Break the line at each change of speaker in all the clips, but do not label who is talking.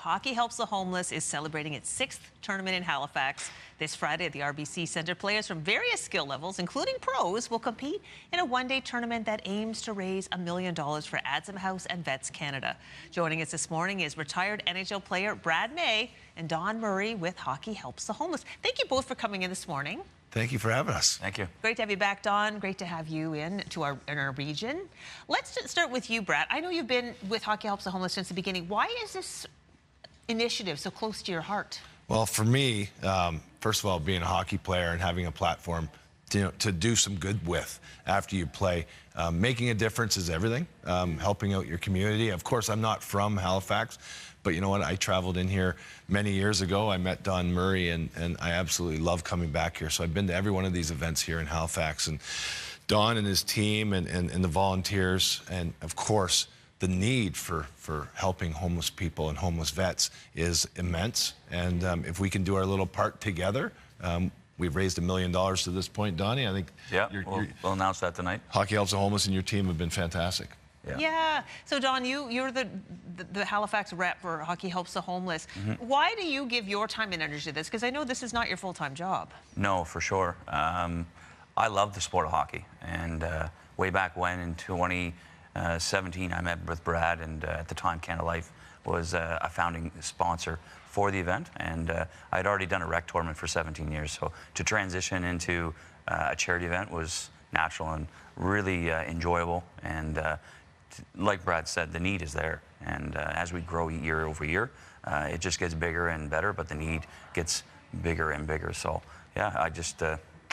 Hockey Helps the Homeless is celebrating its 6th tournament in Halifax. This Friday at the RBC Centre, players from various skill levels, including pros, will compete in a one-day tournament that aims to raise $1 million for Adsum House and VETS Canada. Joining us this morning is retired NHL player Brad May and Don Murray with Hockey Helps the Homeless. Thank you both for coming in this morning.
Thank you for having us.
Thank you.
Great to have you back, Don. Great to have you in our region. Let's start with you, Brad. I know you've been with Hockey Helps the Homeless since the beginning. Why is this initiative so close to your heart?
Well, for me, first of all, being a hockey player and having a platform to do some good with after you play, making a difference is everything. Helping out your community. Of course, I'm not from Halifax, but you know what? I traveled in here many years ago. I met Don Murray, and I absolutely love coming back here. So I've been to every one of these events here in Halifax. And Don and his team and the volunteers, and of course, the need for helping homeless people and homeless vets is immense. And if we can do our little part together, we've raised $1 million to this point. Donnie, I think
we'll announce that tonight.
Hockey Helps the Homeless and your team have been fantastic.
Yeah. So, Don, you're the Halifax rep for Hockey Helps the Homeless. Mm-hmm. Why do you give your time and energy to this? Because I know this is not your full-time job.
No, for sure. I love the sport of hockey. And way back when, in 2017, I met with Brad, and at the time, Canada Life was a founding sponsor for the event. And I'd already done a rec tournament for 17 years. So to transition into a charity event was natural and really enjoyable. And like Brad said, the need is there. And as we grow year over year, it just gets bigger and better, but the need gets bigger and bigger. So, yeah,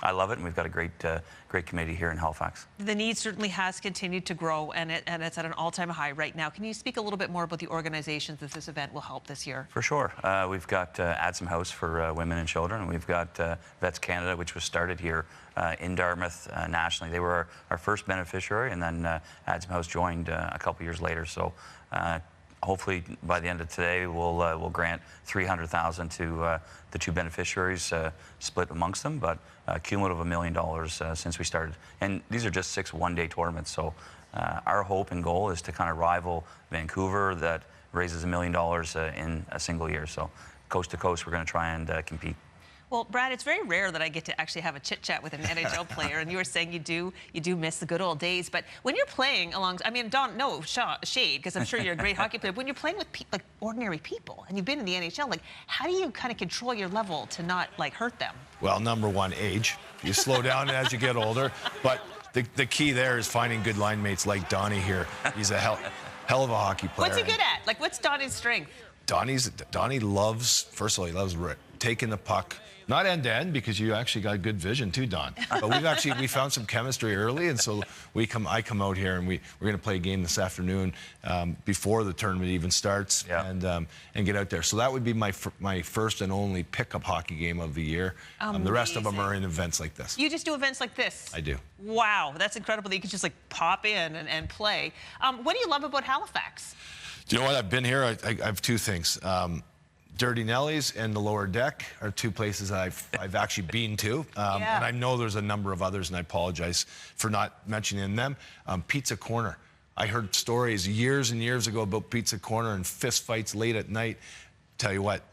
I love it, and we've got a great committee here in Halifax.
The need certainly has continued to grow, and it's at an all-time high right now. Can you speak a little bit more about the organizations that this event will help this year?
For sure. We've got Adsum House for women and children, and we've got VETS Canada, which was started here in Dartmouth nationally. They were our first beneficiary, and then Adsum House joined a couple years later. So hopefully by the end of today, we'll grant $300,000 to the two beneficiaries, split amongst them, but cumulative $1 million since we started. And these are just 6 one-day tournaments. So our hope and goal is to kind of rival Vancouver, that raises $1 million in a single year. So coast to coast, we're going to try and compete.
Well, Brad, it's very rare that I get to actually have a chit-chat with an NHL player, and you were saying you do miss the good old days. But when you're playing along, I mean, Don, no shade, because I'm sure you're a great hockey player. But when you're playing with like ordinary people, and you've been in the NHL, like, how do you kind of control your level to not like hurt them?
Well, number one, age. You slow down as you get older. But the key there is finding good line mates like Donnie here. He's a hell of a hockey player.
What's he good at? Like, what's Donnie's strength?
Donnie loves, first of all, he loves taking the puck. Not end-to-end, because you actually got good vision too, Don. But we found some chemistry early, and so I come out here, and we're going to play a game this afternoon before the tournament even starts, and get out there. So that would be my first and only pickup hockey game of the year. The rest of them are in events like this.
You just do events like this?
I do.
Wow, that's incredible that you can just like pop in and play. What do you love about Halifax?
Do you know what? I've been here. I have 2 things. Dirty Nelly's and the Lower Deck are 2 places I've actually been to. And I know there's a number of others, and I apologize for not mentioning them. Pizza Corner. I heard stories years and years ago about Pizza Corner and fist fights late at night. Tell you what,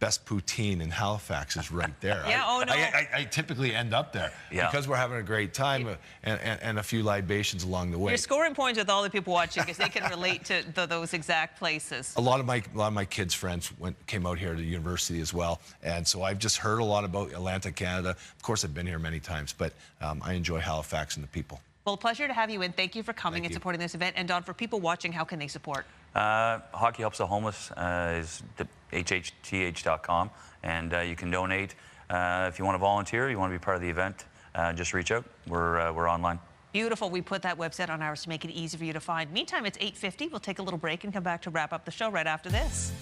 best poutine in Halifax is right there. I typically end up there because we're having a great time and a few libations along the way.
You're scoring points with all the people watching because they can relate to those exact places.
A lot of my kids' friends came out here to university as well, and so I've just heard a lot about Atlantic, Canada. Of course, I've been here many times, but I enjoy Halifax and the people.
Well, a pleasure to have you in. Thank you for coming and supporting this event. And Don, for people watching, how can they support?
Hockey Helps the Homeless is hhth.com, and you can donate. If you want to volunteer, you want to be part of the event, just reach out. We're online.
Beautiful. We put that website on ours to make it easy for you to find. Meantime, it's 8:50. We'll take a little break and come back to wrap up the show right after this.